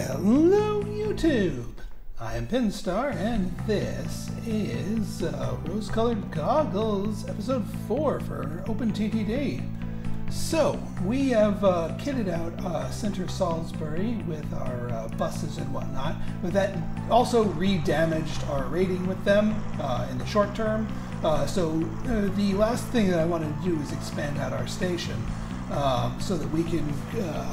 Hello YouTube! I am Pinstar and this is Rose-Colored Goggles episode 4 for OpenTTD. So we have kitted out Center Salisbury with our buses and whatnot, but that also re-damaged our rating with them in the short term. So the last thing that I wanted to do is expand out our station. So that we can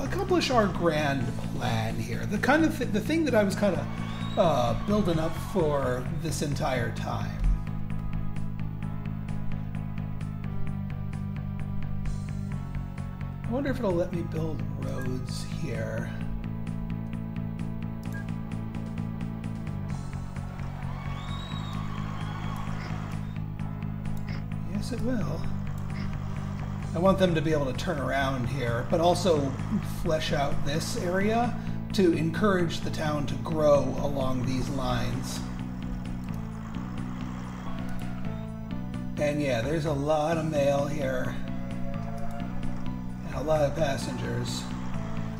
accomplish our grand plan here. The kind of the thing that I was kind of building up for this entire time. I wonder if it'll let me build roads here. Yes, it will. I want them to be able to turn around here, but also flesh out this area to encourage the town to grow along these lines. And yeah, there's a lot of mail here. And a lot of passengers.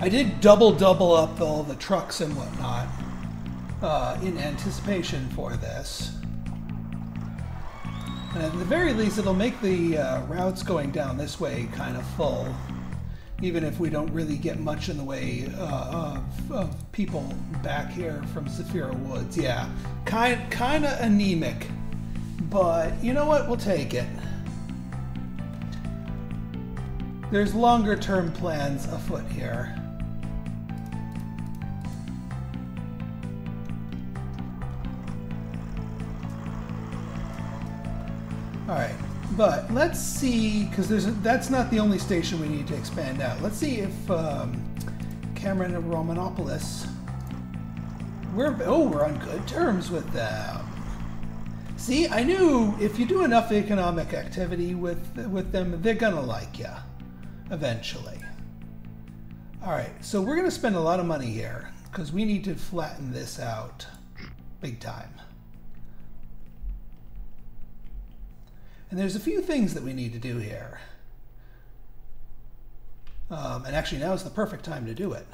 I did double up all the trucks and whatnot in anticipation for this. And at the very least, it'll make the routes going down this way kind of full, even if we don't really get much in the way of people back here from Zafira Woods. Yeah, kind of anemic, but you know what? We'll take it. There's longer term plans afoot here. Alright, but let's see, because that's not the only station we need to expand out. Let's see if Cameron and Romanopolis, we're on good terms with them. See, I knew if you do enough economic activity with them, they're gonna like you, eventually. Alright, so we're gonna spend a lot of money here, because we need to flatten this out big time. And there's a few things that we need to do here. And actually now is the perfect time to do it.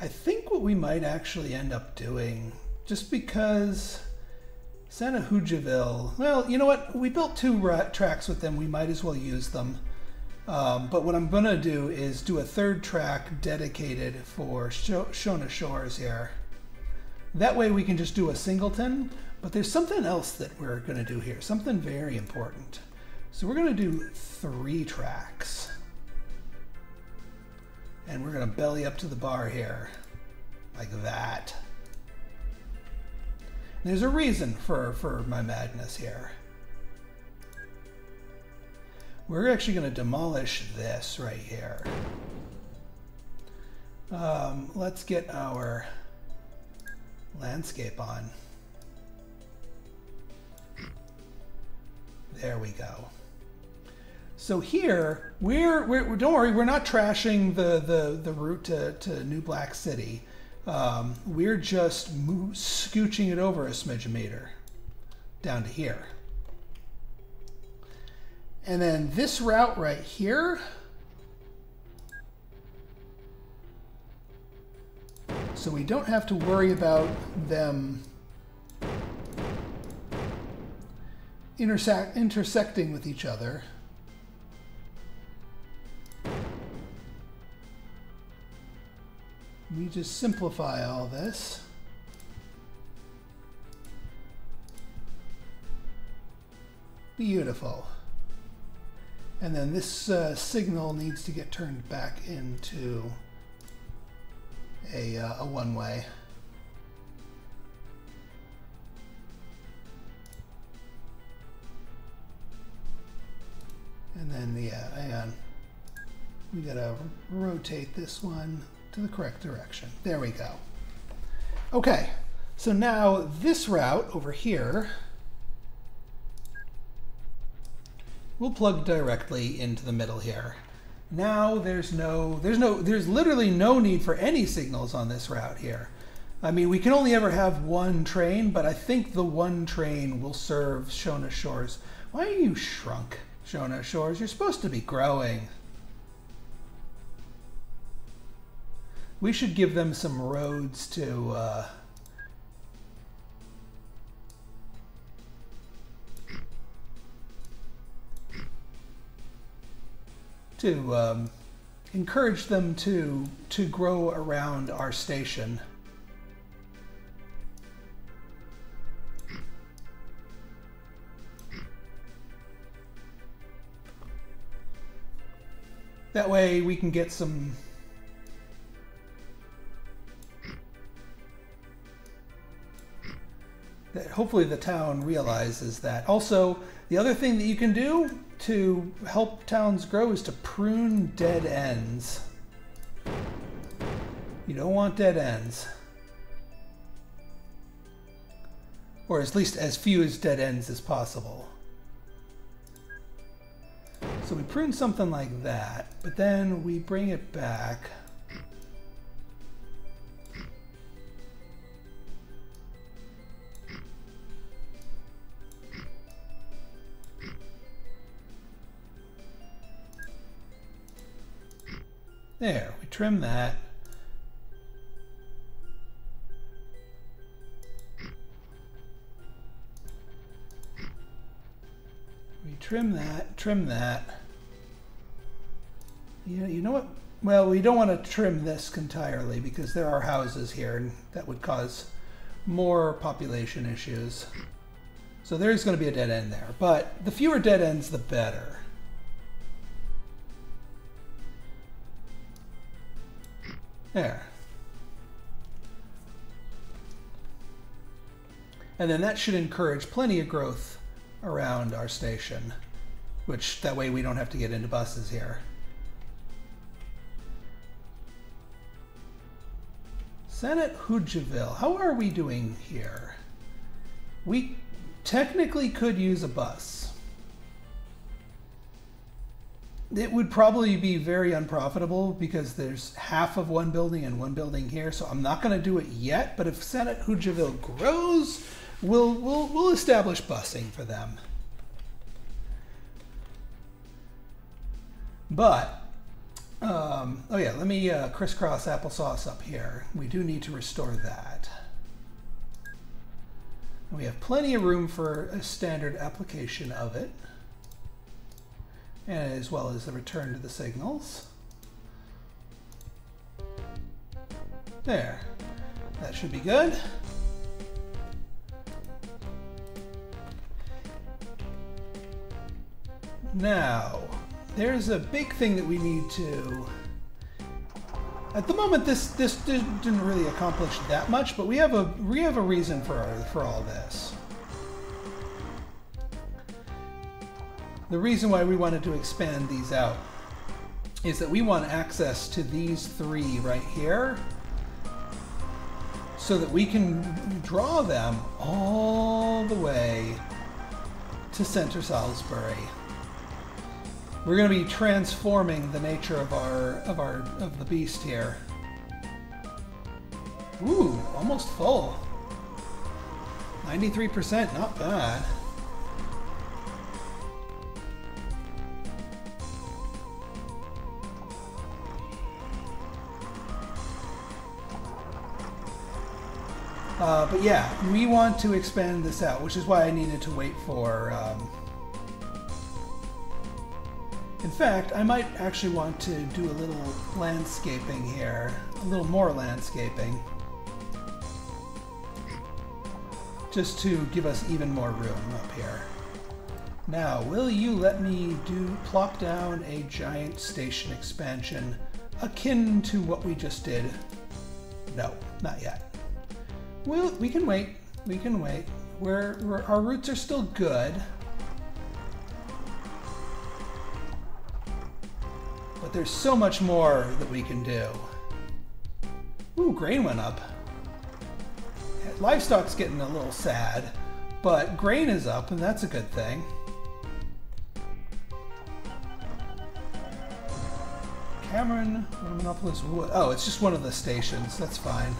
I think what we might actually end up doing, just because Santa Hujaville, well, you know what? We built 2 tracks with them. We might as well use them. But what I'm going to do is do a 3rd track dedicated for Shona Shores here. That way we can just do a singleton, but there's something else that we're going to do here, something very important. So we're going to do 3 tracks. And we're going to belly up to the bar here, like that. And there's a reason for my madness here. We're actually going to demolish this right here. Let's get our landscape on. There we go. So here, don't worry, we're not trashing the route to New Black City. We're just scooching it over a smidge a meter down to here. And then this route right here, so we don't have to worry about them intersecting with each other. We just simplify all this. Beautiful. And then this signal needs to get turned back into a one-way. And then, yeah, hang on. We gotta rotate this one to the correct direction. There we go. Okay, so now this route over here, we'll plug directly into the middle here. Now there's literally no need for any signals on this route here. I mean, we can only ever have one train, but I think the one train will serve Shona Shores. Why are you shrunk? Shona Shores, you're supposed to be growing. We should give them some roads to encourage them to grow around our station. That way we can get some that hopefully the town realizes that. Also, the other thing that you can do to help towns grow is to prune dead ends. You don't want dead ends. Or at least as few as dead ends as possible. So we prune something like that, but then we bring it back. There, we trim that. We trim that, trim that. You know what? Well, we don't want to trim this entirely because there are houses here and that would cause more population issues. So there's going to be a dead end there, but the fewer dead ends, the better. There. And then that should encourage plenty of growth around our station, which that way we don't have to get into buses here. Senate Hujaville, how are we doing here? We technically could use a bus. It would probably be very unprofitable because there's half of one building and one building here, so I'm not going to do it yet, but if Senate Hujaville grows, we'll establish busing for them. But oh yeah, let me crisscross applesauce up here. We do need to restore that. We have plenty of room for a standard application of it, and as well as the return to the signals. There, that should be good. Now, there's a big thing that we need to... At the moment, this didn't really accomplish that much, but we have a reason for all this. The reason why we wanted to expand these out is that we want access to these three right here so that we can draw them all the way to Center Salisbury. We're going to be transforming the nature of the beast here. Ooh, almost full. 93%, not bad. But yeah, we want to expand this out, which is why I needed to wait for... In fact, I might actually want to do a little landscaping here, a little more landscaping, just to give us even more room up here. Now, will you let me plop down a giant station expansion akin to what we just did? No, not yet. Well, we can wait. We can wait. Our roots are still good. But there's so much more that we can do. Ooh, grain went up. Livestock's getting a little sad, but grain is up, and that's a good thing. Cameron, Monopolis Wood. Oh, it's just one of the stations. That's fine.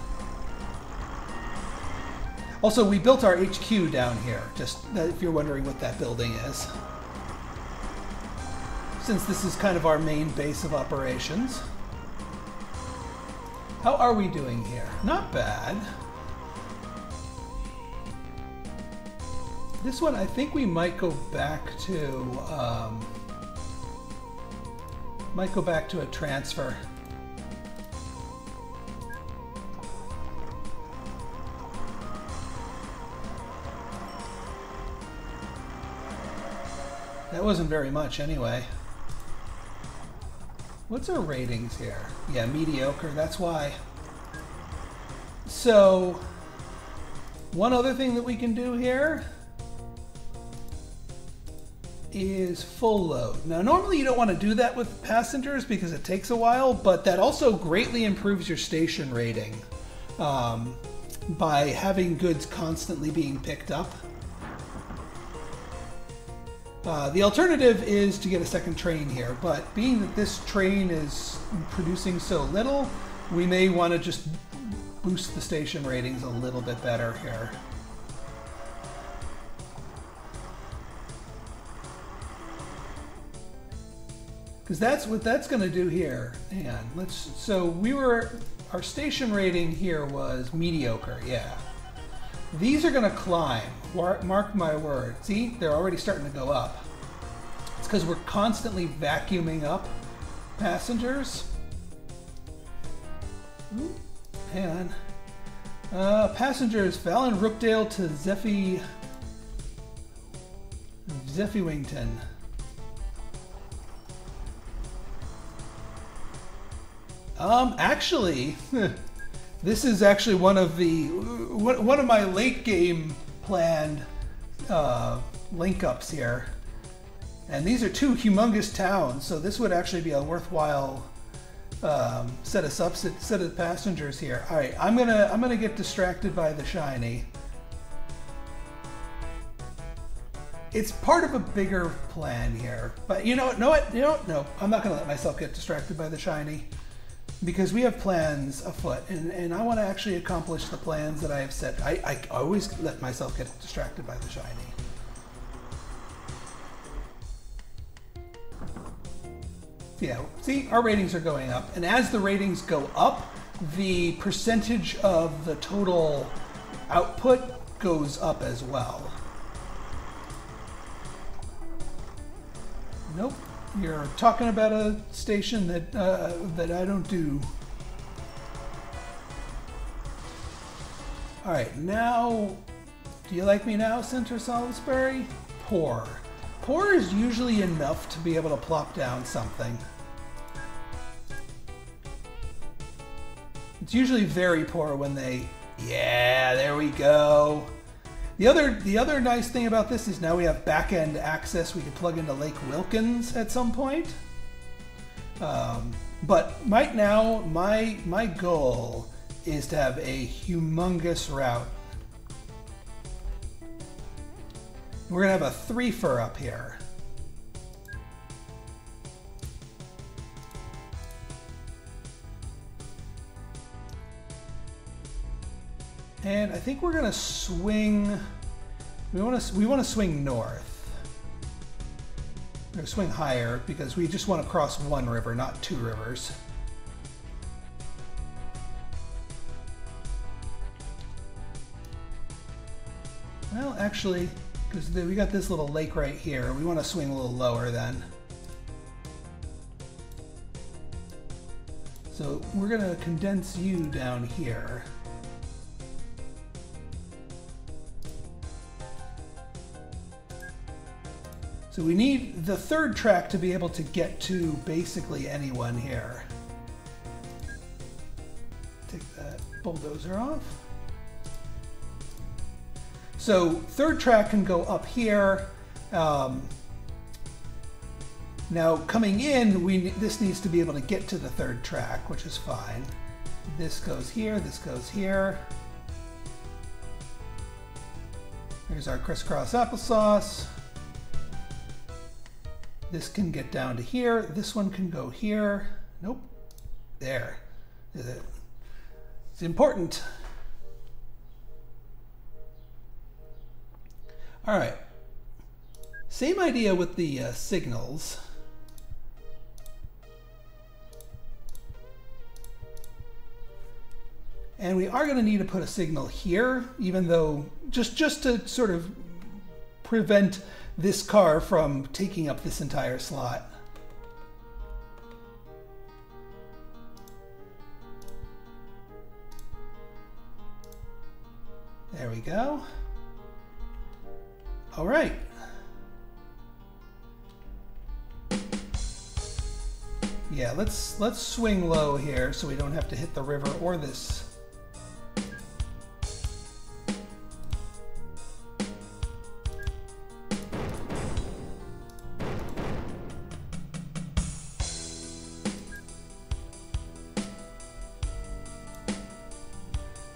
Also, we built our HQ down here, just if you're wondering what that building is. since this is kind of our main base of operations. How are we doing here? Not bad. This one, I think we might go back to a transfer. That wasn't very much anyway. What's our ratings here? Yeah, mediocre, that's why. So, one other thing that we can do here is full load. Now, normally you don't want to do that with passengers because it takes a while, but that also greatly improves your station rating by having goods constantly being picked up. The alternative is to get a second train here, but being that this train is producing so little, we may want to just boost the station ratings a little bit better here. Because that's what that's going to do here. And our station rating here was mediocre, yeah. These are going to climb, mark my word. See, they're already starting to go up. It's because we're constantly vacuuming up passengers. Hang on. Passengers, Fallon Rookdale to Zeffywington. Actually, this is actually one of my late game planned link ups here, and these are two humongous towns, so this would actually be a worthwhile set of passengers here. All right, I'm gonna get distracted by the shiny. It's part of a bigger plan here, but you know what? No, I'm not gonna let myself get distracted by the shiny. Because we have plans afoot, and I want to actually accomplish the plans that I have set. I always let myself get distracted by the shiny. Yeah, see, our ratings are going up. And as the ratings go up, the percentage of the total output goes up as well. Nope. You're talking about a station that I don't do. All right, now, do you like me now, Center Salisbury? Poor. Poor is usually enough to be able to plop down something. It's usually very poor when they, yeah, there we go. The other nice thing about this is now we have back-end access. We can plug into Lake Wilkins at some point. But right now, my goal is to have a humongous route. We're gonna have a 3-fer up here. And I think we're gonna swing. We want to swing north. We're gonna swing higher because we just want to cross one river, not 2 rivers. Well, actually, because we got this little lake right here, we want to swing a little lower then. So we're gonna condense you down here. So we need the 3rd track to be able to get to basically anyone here. Take that bulldozer off. So 3rd track can go up here. Now coming in, this needs to be able to get to the 3rd track, which is fine. This goes here, this goes here. Here's our crisscross applesauce. This can get down to here. This one can go here. Nope. There. It's important. All right. Same idea with the signals. And we are going to need to put a signal here, even though just to sort of prevent this car from taking up this entire slot. There we go. All right. Yeah, let's swing low here so we don't have to hit the river or this.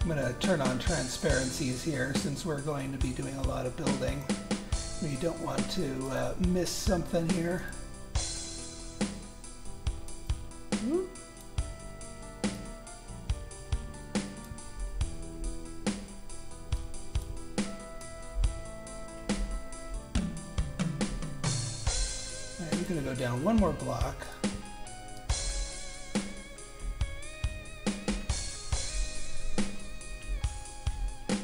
I'm going to turn on transparencies here since we're going to be doing a lot of building. We don't want to miss something here. Whoop. All right, we're going to go down one more block.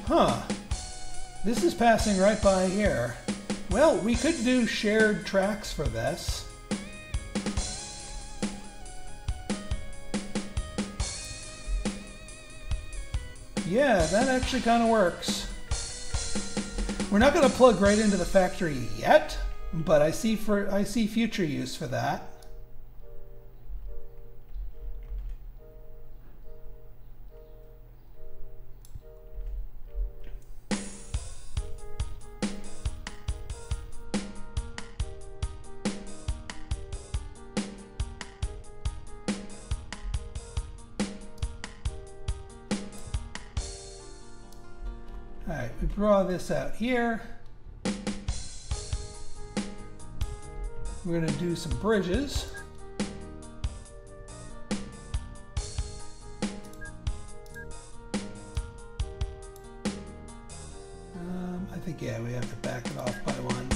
Huh, this is passing right by here. Well, we could do shared tracks for this. Yeah, that actually kind of works. We're not going to plug right into the factory yet, but I see future use for that. All right, we draw this out here. We're going to do some bridges. I think, yeah, we have to back it off by one.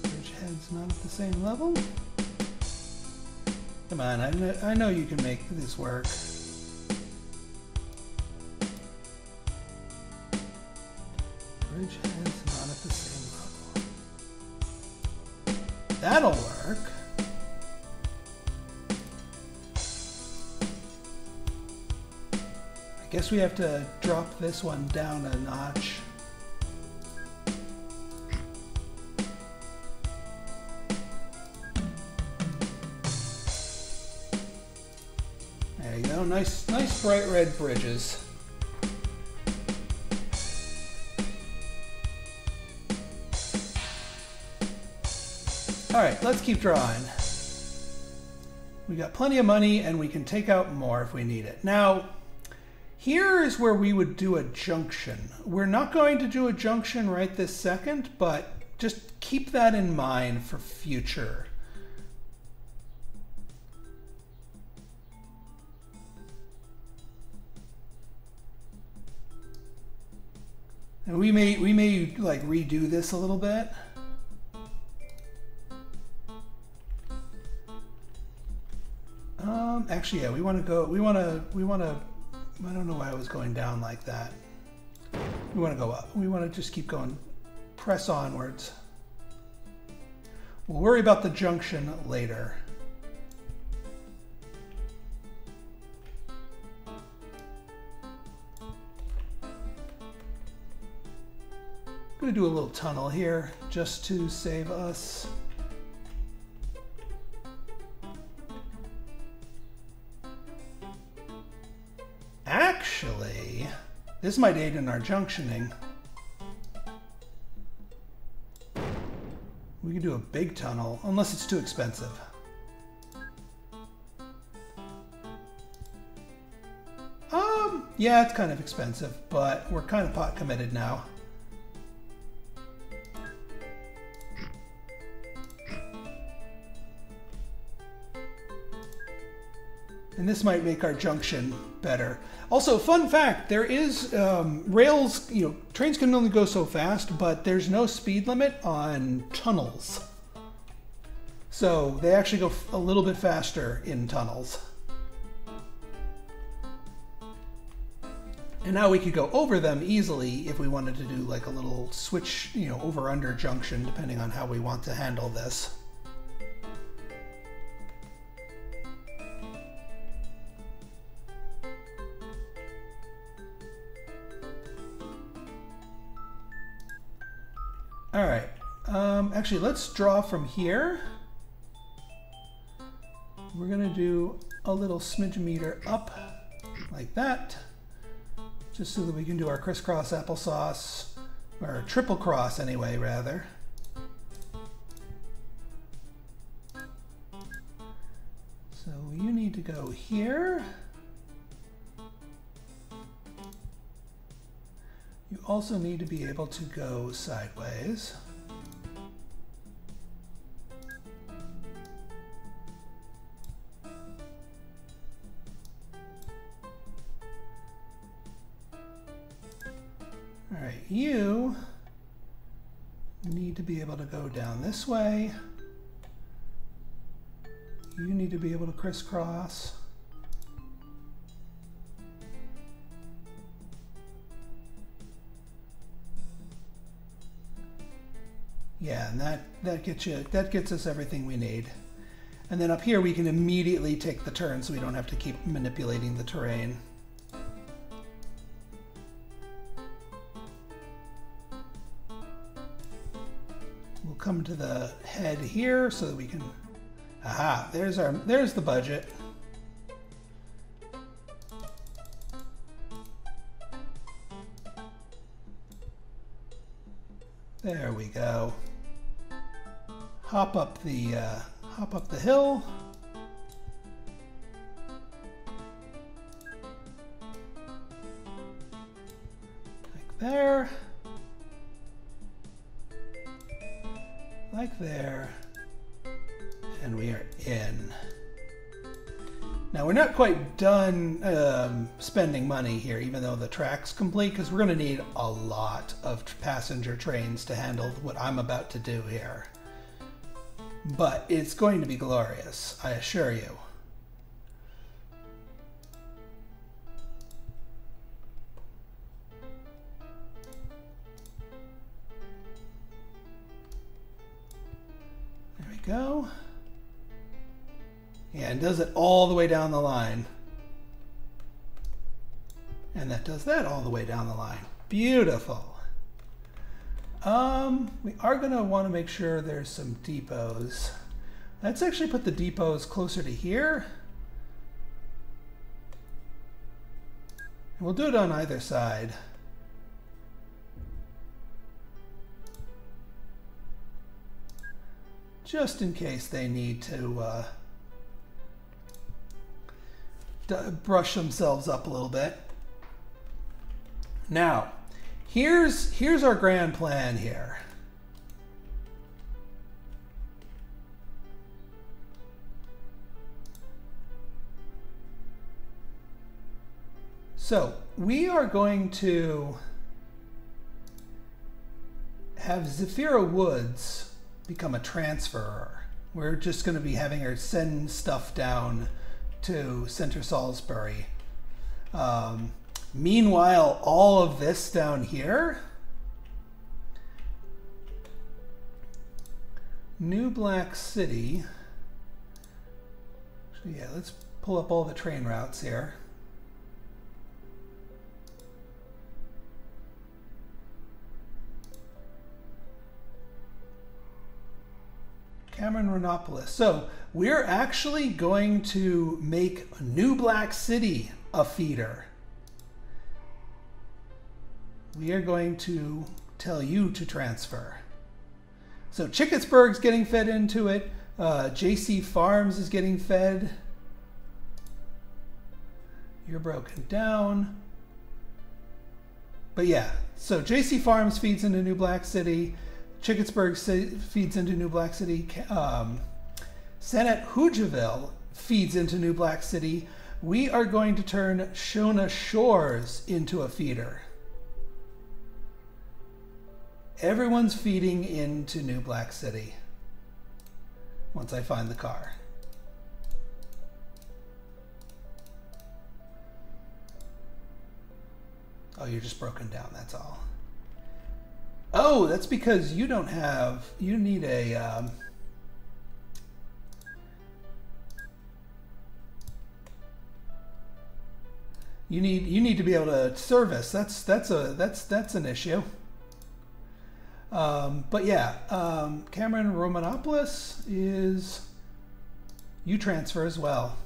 Bridge head's not at the same level. Come on, I know you can make this work. Bridge head's not at the same level. That'll work. I guess we have to drop this one down a notch. There you go, nice bright red bridges. All right, let's keep drawing. We got plenty of money and we can take out more if we need it. Now, here is where we would do a junction. We're not going to do a junction right this second, but just keep that in mind for future. And we may like redo this a little bit. Actually, yeah, we want to, I don't know why I was going down like that. We want to go up. We want to just keep going, press onwards. We'll worry about the junction later. I'm going to do a little tunnel here just to save us. Actually, this might aid in our junctioning. We could do a big tunnel, unless it's too expensive. Yeah, it's kind of expensive, but we're kind of pot committed now. And this might make our junction better. Also, fun fact, there is rails, trains can only go so fast, but there's no speed limit on tunnels. So they actually go a little bit faster in tunnels. And now we could go over them easily if we wanted to do like a little switch, you know, over-under junction, depending on how we want to handle this. All right, actually, let's draw from here. We're gonna do a little smidge meter up like that, just so that we can do our crisscross applesauce, or triple cross anyway, rather. So you need to go here. You also need to be able to go sideways. All right, you need to be able to go down this way. You need to be able to crisscross. Yeah, and that gets us everything we need. And then up here we can immediately take the turn so we don't have to keep manipulating the terrain. We'll come to the head here so that we can, aha, there's the budget. There we go. Hop up the hill. Like there. Like there. And we are in. Now we're not quite done spending money here, even though the track's complete, because we're going to need a lot of passenger trains to handle what I'm about to do here. But it's going to be glorious, I assure you. There we go. Yeah, and does it all the way down the line. And that does that all the way down the line. Beautiful. We are going to want to make sure there's some depots. Let's actually put the depots closer to here. And we'll do it on either side. Just in case they need to brush themselves up a little bit. Now, here's our grand plan here. So we are going to have Zafira Woods become a transferer. We're just going to be having her send stuff down to Center Salisbury. Meanwhile, all of this down here, New Black City. So yeah, let's pull up all the train routes here. Cameron Renopolis. So we're actually going to make New Black City a feeder. We are going to tell you to transfer. So Chickettsburg's getting fed into it. JC Farms is getting fed. You're broken down. But yeah, so JC Farms feeds into New Black City. Chickettsburg feeds into New Black City. Senate Hoojaville feeds into New Black City. We are going to turn Shona Shores into a feeder. Everyone's feeding into New Black City. once I find the car. Oh, you're just broken down, that's all. Oh, that's because you don't have, you need a, you need to be able to service. That's an issue. But yeah, Cameron Romanopoulos is U-transfer as well.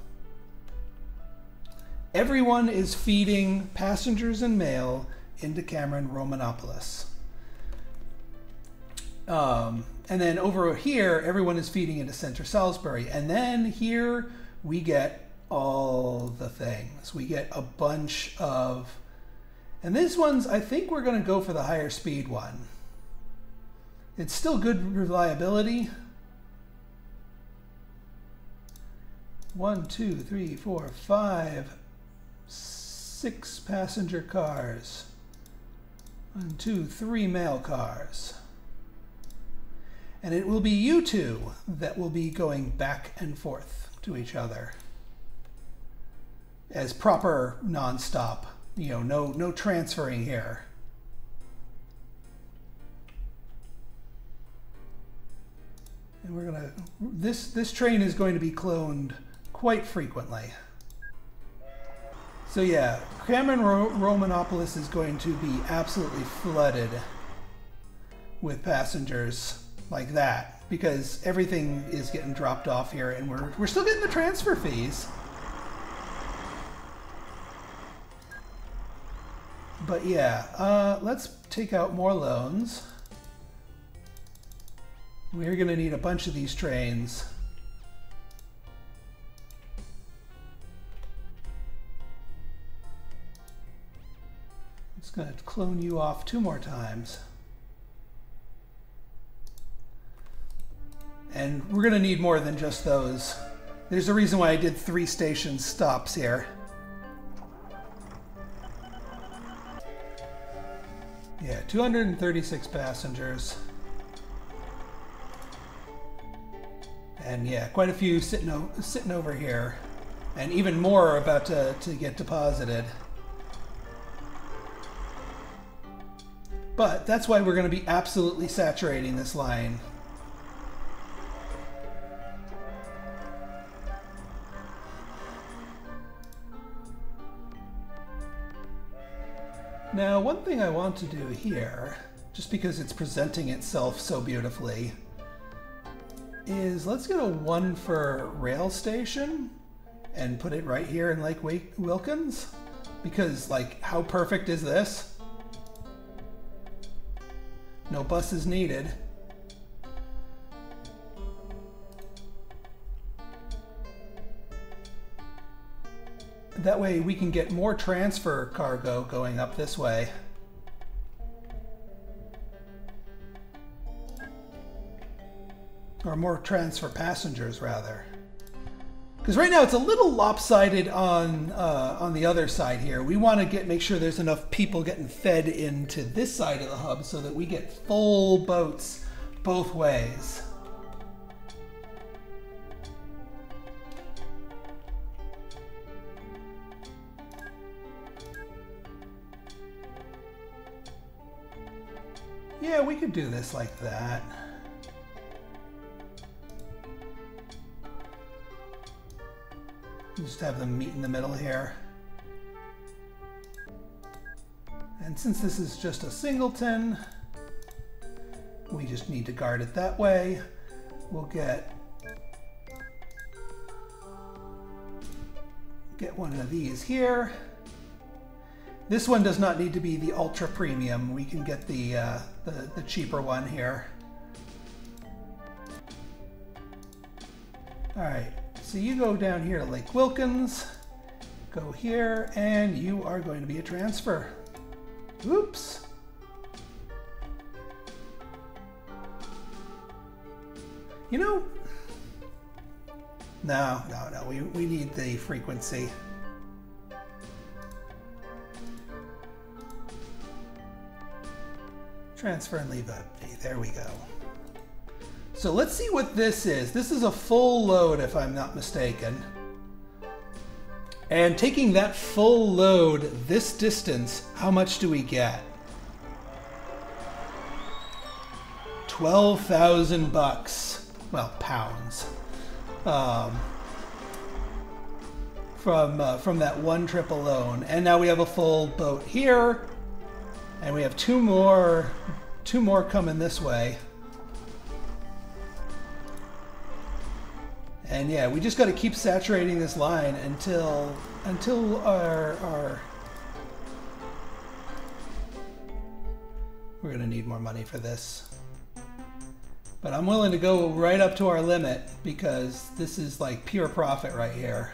Everyone is feeding passengers and mail into Cameron Romanopoulos. And then over here, everyone is feeding into Center Salisbury. And then here we get all the things. We get a bunch of, and these ones, I think we're going to go for the higher speed one. It's still good reliability. 1, 2, 3, 4, 5, 6 passenger cars. 1, 2, 3 mail cars. And it will be you two that will be going back and forth to each other as proper non-stop, you know, no transferring here. And we're gonna, this train is going to be cloned quite frequently. So yeah, Cameron Romanopoulos is going to be absolutely flooded with passengers like that, because everything is getting dropped off here, and we're still getting the transfer fees. But yeah, let's take out more loans. We're going to need a bunch of these trains. I'm just going to clone you off 2 more times. And we're going to need more than just those. There's a reason why I did 3 station stops here. Yeah, 236 passengers. And yeah, quite a few sitting over here. And even more are about to get deposited. But that's why we're going to be absolutely saturating this line. Now, one thing I want to do here, just because it's presenting itself so beautifully, is let's get a 1 for rail station and put it right here in Lake Wilkins, because like, how perfect is this? No buses needed. That way we can get more transfer cargo going up this way. Or more transfer passengers, rather. Because right now it's a little lopsided on the other side here. We want to make sure there's enough people getting fed into this side of the hub so that we get full boats both ways. Yeah, we could do this like that. Just have them meet in the middle here. And since this is just a singleton, we just need to guard it that way. We'll get one of these here. This one does not need to be the ultra premium. We can get the cheaper one here. All right, so you go down here to Lake Wilkins, go here, and you are going to be a transfer. Oops. You know, no, we need the frequency. Transfer and leave that be. There we go. So let's see what this is. This is a full load, if I'm not mistaken. And taking that full load this distance, how much do we get? 12,000 bucks. Well, pounds. From that one trip alone. And now we have a full boat here. And we have two more coming this way. And yeah, we just got to keep saturating this line until our we're gonna need more money for this. But I'm willing to go right up to our limit because this is like pure profit right here.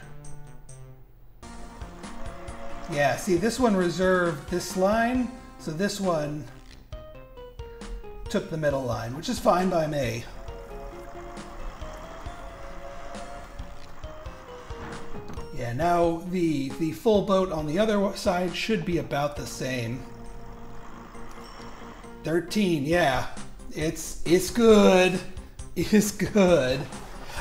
Yeah, see, this one reserved this line, so this one took the middle line, which is fine by me. Yeah, now the full boat on the other side should be about the same. 13, yeah. It's good. It's good.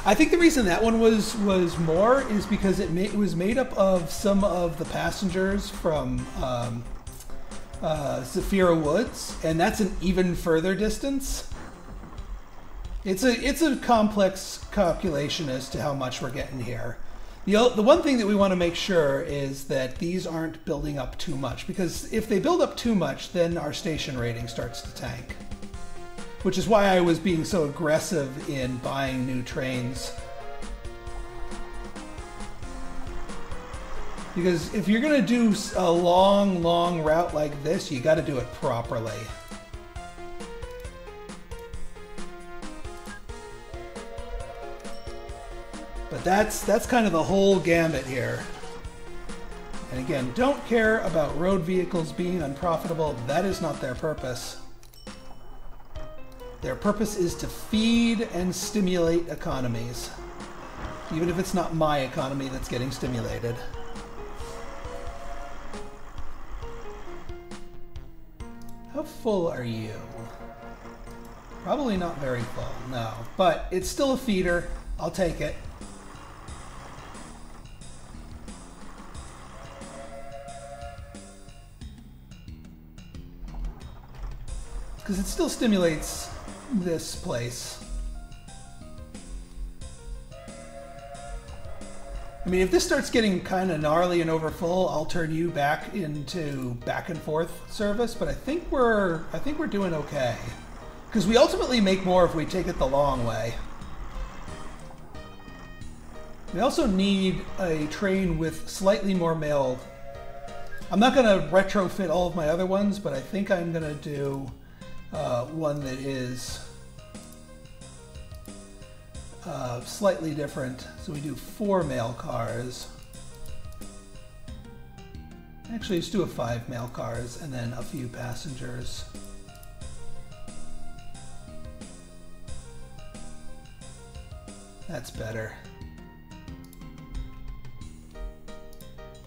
I think the reason that one was more is because it was made up of some of the passengers from Zafira Woods, and that's an even further distance. It's a complex calculation as to how much we're getting here. The one thing that we want to make sure is that these aren't building up too much, because if they build up too much, then our station rating starts to tank. Which is why I was being so aggressive in buying new trains. Because if you're going to do a long route like this, you got to do it properly. But that's kind of the whole gambit here. And again, don't care about road vehicles being unprofitable. That is not their purpose. Their purpose is to feed and stimulate economies. Even if it's not my economy that's getting stimulated. How full are you? Probably not very full, no. But it's still a feeder. I'll take it. Because it still stimulates this place. I mean, if this starts getting kind of gnarly and overfull, I'll turn you back into back and forth service, but I think we're doing okay. Because we ultimately make more if we take it the long way. We also need a train with slightly more mail. I'm not going to retrofit all of my other ones, but I think I'm going to do one that is slightly different. So we do 4 mail cars. Actually, let's do 5 mail cars and then a few passengers. That's better.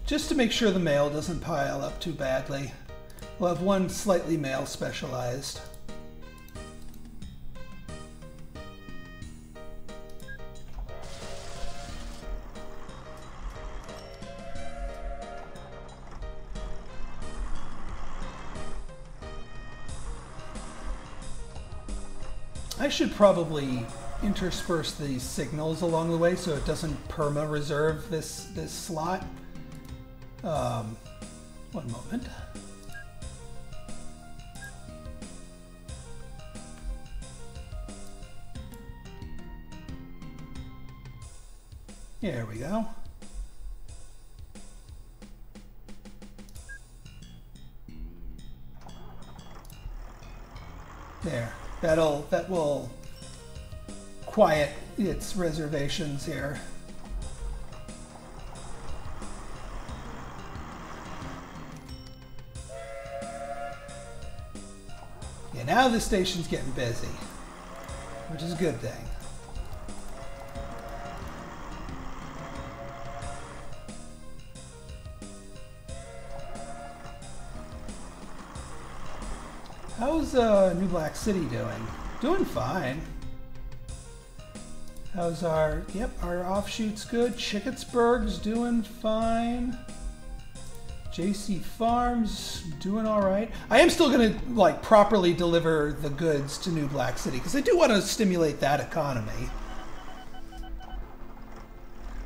Just to make sure the mail doesn't pile up too badly. We'll have one slightly mail specialized. I should probably intersperse these signals along the way so it doesn't perma-reserve this slot. One moment. There we go. There. That will quiet its reservations here. Yeah, now the station's getting busy, which is a good thing. How's New Black City doing? Doing fine. How's our, yep, our offshoot's good. Chickettsburg's doing fine. JC Farms doing all right. I am still going to like properly deliver the goods to New Black City because I do want to stimulate that economy.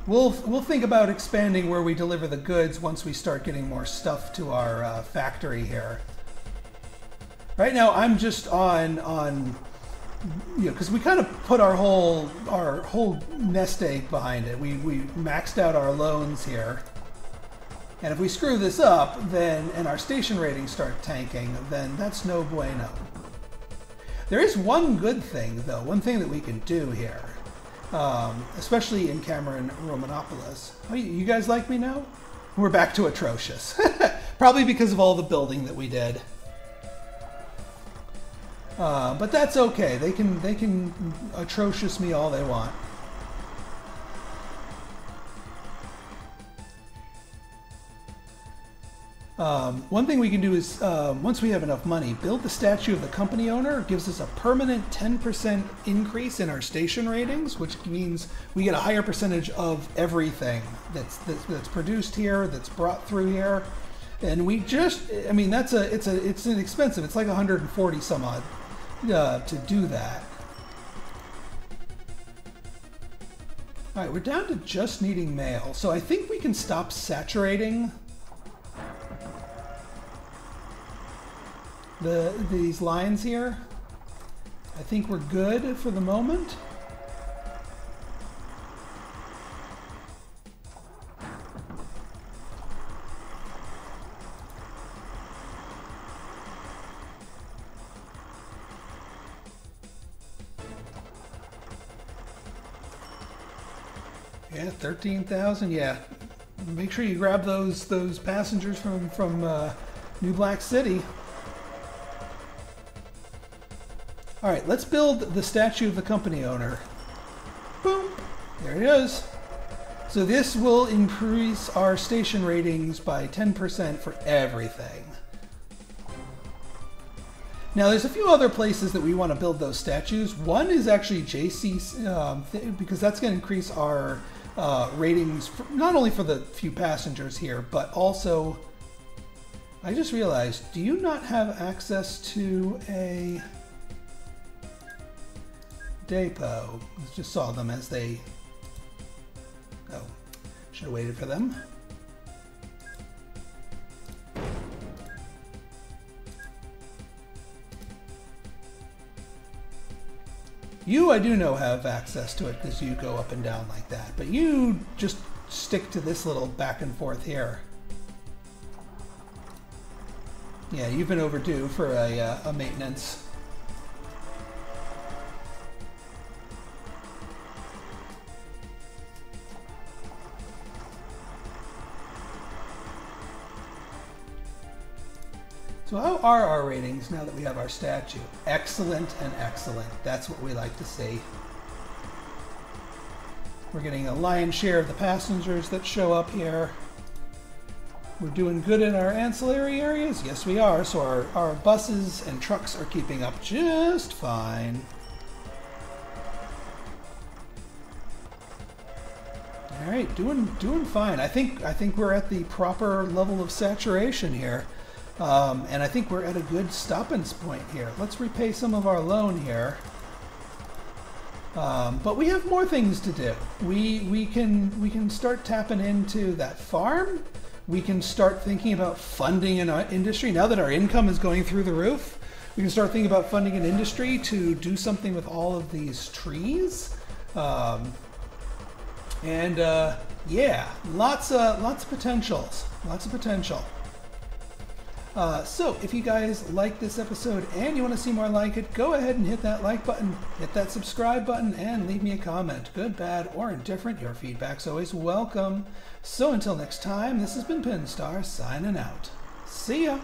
We'll think about expanding where we deliver the goods once we start getting more stuff to our factory here. Right now, I'm just on you know, because we kind of put our whole nest egg behind it. We maxed out our loans here. And if we screw this up, then, and our station ratings start tanking, then that's no bueno. There is one good thing, though, one thing that we can do here, especially in Cameron Romanopolis. Oh, you guys like me now? We're back to atrocious. Probably because of all the building that we did. But that's okay. They can atrocious me all they want. One thing we can do is, once we have enough money, build the statue of the company owner. It gives us a permanent 10% increase in our station ratings, which means we get a higher percentage of everything that's produced here, that's brought through here. And we just, I mean, it's inexpensive. It's like 140 some odd to do that. All right, we're down to just needing mail. So I think we can stop saturating these lines here. I think we're good for the moment. Yeah, 13,000. Yeah, make sure you grab those passengers from New Black City. All right, let's build the statue of the company owner. Boom, there it is. So this will increase our station ratings by 10% for everything. Now there's a few other places that we want to build those statues. One is actually JC's, because that's going to increase our ratings, not only for the few passengers here, but also, I just realized, do you not have access to a depot? I just saw them as they, oh, should have waited for them. You, I do know, have access to it because you go up and down like that, but you just stick to this little back and forth here. Yeah, you've been overdue for a maintenance. So how are our ratings now that we have our statue? Excellent and excellent. That's what we like to see. We're getting a lion's share of the passengers that show up here. We're doing good in our ancillary areas? Yes, we are. So our buses and trucks are keeping up just fine. All right, doing fine. I think we're at the proper level of saturation here. And I think we're at a good stopping point here. Let's repay some of our loan here. But we have more things to do. We can start tapping into that farm. We can start thinking about funding an industry. Now that our income is going through the roof, we can start thinking about funding an industry to do something with all of these trees. Yeah, lots of potentials. Lots of potential. So if you guys like this episode and you want to see more like it, go ahead and hit that like button, hit that subscribe button, and leave me a comment. Good, bad, or indifferent, your feedback's always welcome. So until next time, this has been Pinstar signing out. See ya!